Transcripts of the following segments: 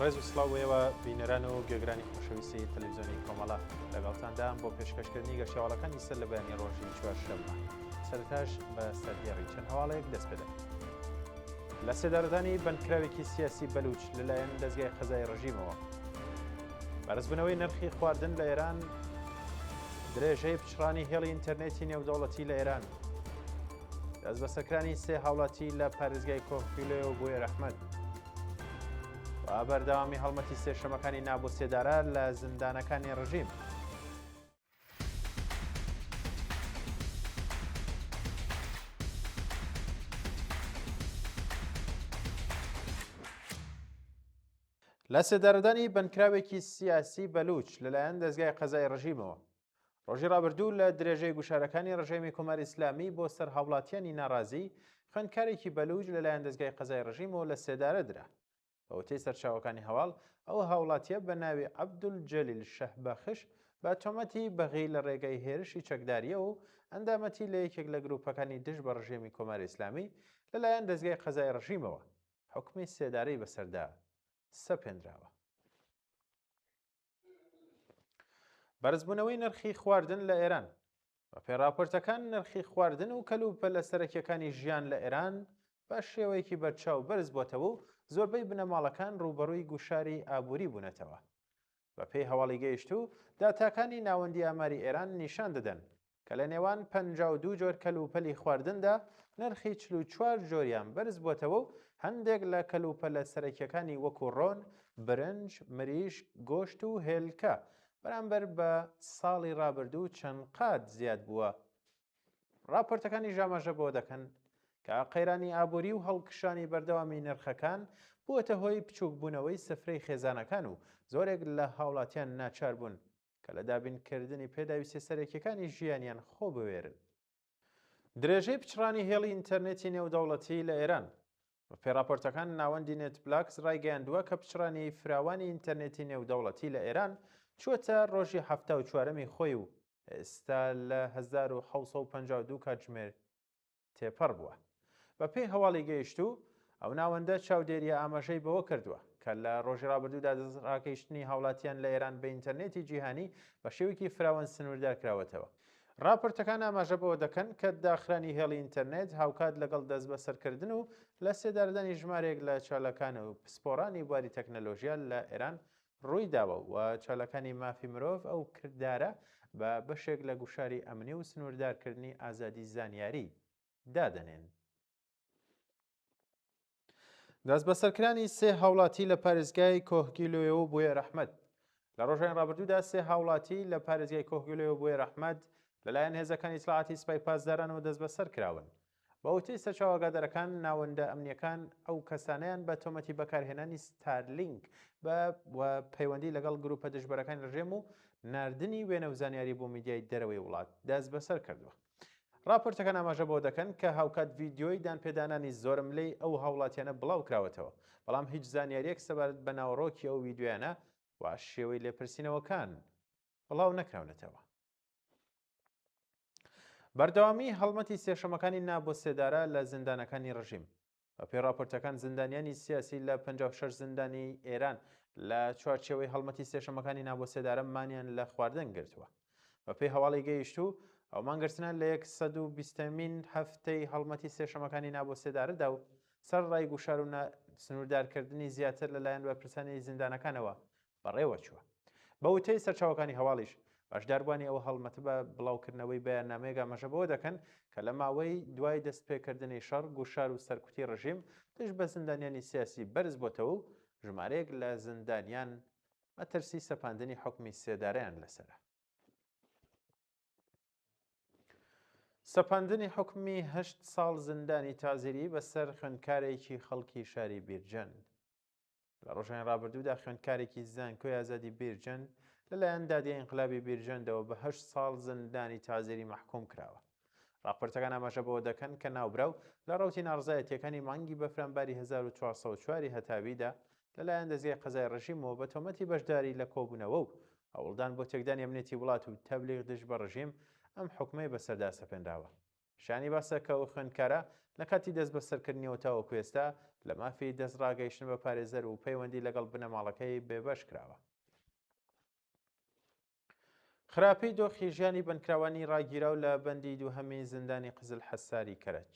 ڕێز و سڵاوەوە بینەران و گوێگرانی خۆشەویستی تەلەڤیزیۆنی کۆمەڵە لەگەڵتاندام بۆ پێشکەشکردنی گەشتیاوەڵەکانی سەر لە بەیانی ڕۆژی چوارشەممە. سەرەتاش بە سەردێڕی چەند هەواڵەیەک دەست بدەین. لە سێدارەدانی بەندکراوێکی سیاسی بەلوچ لەلایەن دەستگای قەزای ڕژیمەوە بەرزبوونەوەی نرخی خواردن لە ئێران، درێژەی پچڕانی هێڵی ئینتەرنێتی نێودەوڵەتی لە ئێران، دەست بەسەرکردنی سێ هاوڵاتی لە پارێزگای کۆکفیلۆ و بۆیە ڕەحمەت و بەردەوامی هەڵمەتی سێشەمەکانی نابۆ سێدارە لە زیندانەکانی ڕژیم. لە سێدارەدانی بەندکراوێکی سیاسی بەلوچ لەلایەن دەستگای قەزای ڕژیمەوە ڕۆژی ڕابردوو لە درێژەی گوشارەکانی ڕژێمی کۆماری ئیسلامی بۆ سەر هاوڵاتیانی ناڕازی خوێندکارێکی بەلوچ لەلایەن دەستگای قەزای ڕژیمەوە لە سێدارە درا. بە وتەی سەرچاوەکانی هەواڵ ئەو هاوڵاتیە بە ناوی عەبدولجەلیل شەهبەخش بە تۆمەتی بەغی لە ڕێگەی هێرشی چەکداریە و ئەندامەتی لە یەکێک لە گروپەکانی دژ بە ڕژێمی کۆماری ئیسلامی لەلایەن دەستگای قەزای ڕژیمەوە حوکمی سێدارەی بەسەردا سەپێنراوە. بەرزبوونەوەی نرخی خواردن لە ئێران بە پێڕاپۆرتەکان نرخی خواردن و کەلوپە لە سەرەکیەکانی ژیان لە ئێران بە شێوەیەکی بەرچاو بەرز بۆتەوە و زۆربەی بنەماڵەکان ڕوبەڕووی گوشاری ئابووری بوونەتەوە. بە پێی هەواڵی گەیشت و داتاکانی ناوەندی ئاماری ئێران نیشان دەدەن کە لە نێوان 52 جۆر کەلوپەلی خواردندا نرخی 44 جۆریان بەرز بۆتەوە و هەندێک لە کەلوپە لە سەرەکیەکانی وەکو ڕۆن، برنج، مریشک، گۆشت و هێلکە بەرامبەر بە ساڵی ڕابردوو چەند قات زیاد بووە. راپۆرتەکانی ژاماژە بۆ دەکەن کە قەیرانی ئابووری و هەڵکشانی بەردەوامی نرخەکان بووەتە هۆی بچووکبوونەوەی سفرەی خێزانەکان و زۆرێک لە هاوڵاتیان ناچار بوون کە لە دابینکردنی پێداویستە سەرەکیەکانی ژیانیان خۆ بوێرن. درێژەی پچڕانی هێڵی ئینتەرنێتی نێودەوڵەتی لە ئێران بە پێڕاپۆرتەکان ناوەندی نێتبلاکس ڕایگەیاندووە کە پچڕانی فراوانی ئینتەرنێتی نێودەوڵەتی لە ئێران چووەتە ڕۆژی 74ەمی خۆی و ئێستا لە 1752 کاتژمێر تێپەڕ بووە. بە پێی هەواڵی گەیشت و ئەو ناوەندە چاودێریە ئاماژەی بەوە کردووە کە لە ڕۆژی ڕابردوودا ڕاکەیشتنی هاوڵاتیان لە ئێران بە ئینتەرنێتی جیهانی بە شێوەیەکی فراوان سنووردار کراوەتەوە. راپۆرتەکان ئاماژە بەوە دەکەن کە داخرانی هێڵی ئینتەرنێت هاوکات لەگەڵ دەست بەسەرکردن و لە سێدارەدانی ژمارێک لە چالەکان و پسپۆڕانی بواری تەکنەلۆژیا لە ئێران ڕووی داوە و چالەکانی مافی مرۆڤ ئەو کردارە بە بەشێک لە گوشاری ئەمنی و سنووردارکردنی ئازادی زانیاری دادەنێن. دەست بەسەرکردنی سێ هاوڵاتی لە پارێزگای کۆکفیلۆ و بۆیە ڕەحمەت لە ڕۆژانی ڕابردوودا سێ هاوڵاتی لە پارێزگای کۆکفیلۆ و بۆیە ڕەحمەت لەلایەن هێزەکانی ئیسلاحاتی سوپای پاسدارانەوە دەست بەسەر کراون. بە وتەی سەرچاوەگادەرەکان ناوەندە ئەمنیەکان ئەو کەسانەیان بە تۆمەتی بەکارهێنانی ستارلینک و پەیوەندی لەگەڵ گروپە دژبەرەکانی ڕژێم و ناردنی وێنە و زانیاری بۆ میدیای دەرەوەی وڵات دەست بەسەر کردووە. راپۆرتەکان ئاماژە بۆ دەکەن کە هاوکات ڤیدیۆی دانپێدانانی زۆرم لەی ئەو هاوڵاتیانە بڵاو کراوەتەوە، بەڵام هیچ زانیاریەک سەبارەت بە ناوەڕۆکی ئەو ڤیدیۆیانە و شێوەی لێپرسینەوەکان بڵاو نەکراونەتەوە. بەردەوامی هەڵمەتی سێشەمەکانی نابۆ سێدارە لە زیندانەکانی ڕژیم بە پێی راپۆرتەکان زیندانیانی سیاسی لە 56 زیندانی ئێران لە چوارچێوەی هەڵمەتی سێشەمەکانی نابۆ سێدارە مانیان لە خواردن گرتووە. بە پێی هەواڵی گەیشت و ئەو مانگرتنە لە 120مین هەفتەی هەڵمەتی سێشەمەکانی نابۆ سێدارەدا و سەر ڕای گوشار و سنووردارکردنی زیاتر لەلایەن بەرپرسانی زیندانەکانەوە بەڕێوە چووە. بە وتەی سەرچاوەکانی هەواڵیش باشداربوانی ئەو هەڵمەتە بە بڵاوکردنەوەی بەیاننامەیەک ئاماژە بەوە دەکەن کە لە ماوەی دوای دەستپێکردنی شەڕ گوشار و سەرکوتی ڕژیم دژ بە زیندانیانی سیاسی بەرز بۆتەوە و ژمارەیەک لە زیندانیان مەترسی سەپاندنی حوکمی سێدارەیان لەسەرە. سەپاندنی حوکمی 8 ساڵ زیندانی تازیری بەسەر خوێندکارێکی خەڵکی شاری بیرجەند. لە ڕۆژانی ڕابردوودا خوێندکارێکی زانکۆی ئازادی بیرجەند لەلایەن دادگای ئینقلابی بیرجەندەوە بە 8 ساڵ زیندانی تازیری مەحکوم کراوە. راپۆرتەکان ئاماژە بەوە دەکەن کە ناوبراو لە ڕەوتی ناڕزایەتیەکانی مانگی بەفرەمباری 1404 هەتاویدا لەلایەن دەستگای قەزای ڕژیمەوە بە تۆمەتی بەشداری لە کۆبوونەوە و هەوڵدان بۆ تێکدانی ئەمنیەتی وڵات و تەبلیغ دژ بە ڕژیم ئەم حوکمەی بەسەردا سەپێنراوە. شانی باسە کە ئەو خوێندکارە لە کاتی دەست بەسەرکردنیەوە تاوەکو ئێستا لە مافی دەستڕاگەیشتن بە پارێزەر و پەیوەندی لەگەڵ بنەماڵەکەی بێبەش کراوە. خراپەی دۆخی ژیانی بنکراوانی ڕاگیراو لە بەندی دووهەمی زیندانی قزل حەساری کەرەج.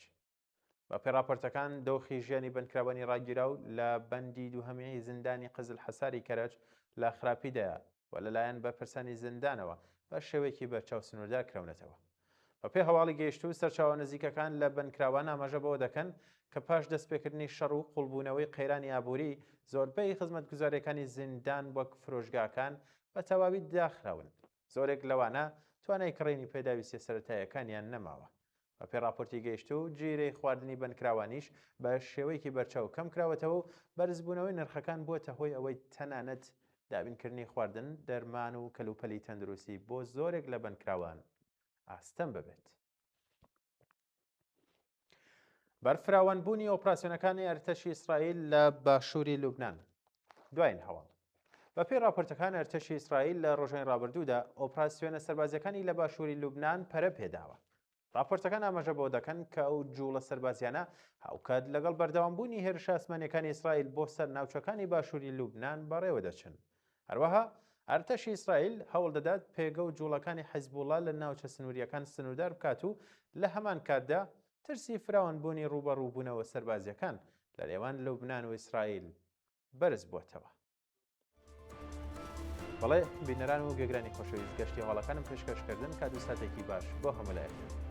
بە پێی راپۆرتەکان دۆخی ژیانی بنکراوانی ڕاگیراو لە بەندی دووهەمی زیندانی قزل حەساری کەرەج لە خراپیدایە و لەلایەن بەرپرسانی زیندانەوە بە شێوەیەکی بەرچاو سنووردار کراونەتەوە. بە پێی هەواڵی گەیشتوو سەرچاوە نزیکەکان لە بنکراوان ئاماژە بەوە دەکەن کە پاش دەستپێکردنی شەڕ و قوڵبوونەوەی قەیرانی ئابووری زۆربەی خزمەتگوزاریەکانی زیندان وەک فرۆشگاکان بە تەواوی داخراون. زۆرێک لەوانە توانای کڕینی پێداویستە سەرەتایەکانیان نەماوە. بە پێی راپۆرتی گەیشتوو جیرەی خواردنی بنکراوانیش بە شێوەیەکی بەرچاو کەم کراوەتەوە و بەرزبوونەوەی نرخەکان بووەتە هۆی ئەوەی تەنانەت دابینکردنی خواردن دەرمان و کەلوپەلی تەندروستی بۆ زۆرێک لە بنکراوان ئاستەم ببێت. بەرفراوانبوونی ئۆپراسیۆنەکانی ئەرتەشی ئیسرائیل لە باشووری لوبنان. دوایین هەواڵ. بە پێی راپۆرتەکان ئەرتەشی ئیسرائیل لە ڕۆژانی ڕابردوودا ئۆپراسیۆنە سەربازیەکانی لە باشووری لوبنان پەرە پێداوە. راپۆرتەکان ئاماژە بۆ دەکەن کە ئەو جوڵە سەربازیانە هاوکات لەگەڵ بەردەوامبوونی هێرشە ئاسمانیەکانی ئیسرائیل بۆ سەر ناوچەکانی باشووری لوبنان بەڕێوە دەچن. هەروەها ئەرتەشی ئیسرائیل هەوڵ دەدات پێگە و جوڵەکانی حیزبوڵڵا لە ناوچە سنووریەکان سنووردار بکات و لە هەمان کاتدا ترسی فراوانبوونی ڕوبەڕووبوونەوە سەربازیەکان لە لێوان لوبنان و ئیسرائیل بەرز بووەتەوە. بەڵێ بینەران و گەگرانی خۆشەویست گەشتی هەواڵەکانم پێشکەشکردن کات و ساتێکی باش بۆ هەموو لایەکان.